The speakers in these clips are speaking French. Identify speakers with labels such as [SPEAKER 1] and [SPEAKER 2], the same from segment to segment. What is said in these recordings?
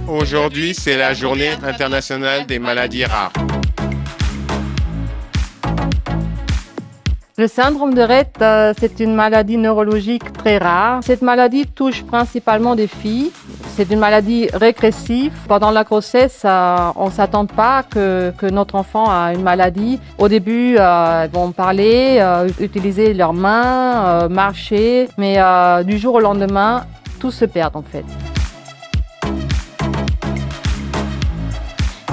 [SPEAKER 1] Aujourd'hui, c'est la journée internationale des maladies rares.
[SPEAKER 2] Le syndrome de Rett, c'est une maladie neurologique très rare. Cette maladie touche principalement des filles. C'est une maladie régressive. Pendant la grossesse, on ne s'attend pas que notre enfant a une maladie. Au début, ils vont parler, utiliser leurs mains, marcher. Mais du jour au lendemain, tout se perd en fait.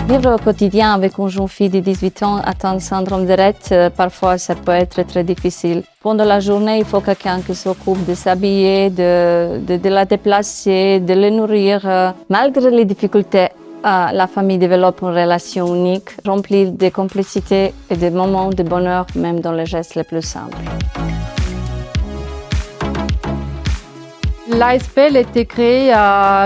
[SPEAKER 3] Vivre au quotidien avec une jeune fille de 18 ans atteinte de syndrome de Rett, parfois ça peut être très difficile. Pendant la journée, il faut quelqu'un qui s'occupe de s'habiller, de la déplacer, de la nourrir. Malgré les difficultés, la famille développe une relation unique, remplie de complicité et de moments de bonheur, même dans les gestes les plus simples.
[SPEAKER 2] L'ASPL a été créée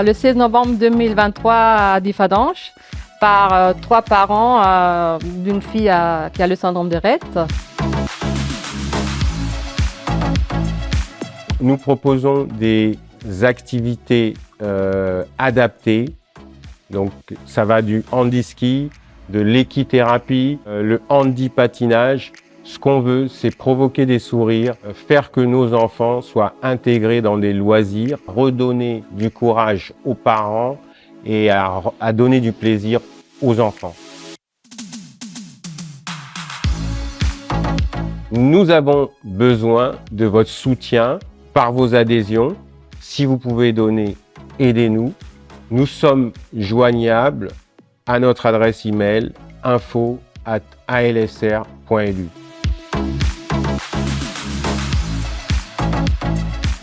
[SPEAKER 2] le 16 novembre 2023 à Differdange par 3 parents d'une fille qui a le syndrome de Rett.
[SPEAKER 1] Nous proposons des activités adaptées. Donc, ça va du handi-ski, de l'équithérapie, le handi-patinage. Ce qu'on veut, c'est provoquer des sourires, faire que nos enfants soient intégrés dans des loisirs, redonner du courage aux parents et à donner du plaisir aux enfants. Nous avons besoin de votre soutien par vos adhésions. Si vous pouvez donner, aidez-nous. Nous sommes joignables à notre adresse email info@alsr.edu.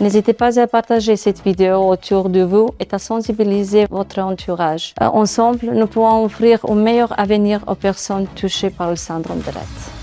[SPEAKER 3] N'hésitez pas à partager cette vidéo autour de vous et à sensibiliser votre entourage. Ensemble, nous pouvons offrir un meilleur avenir aux personnes touchées par le syndrome de Rett.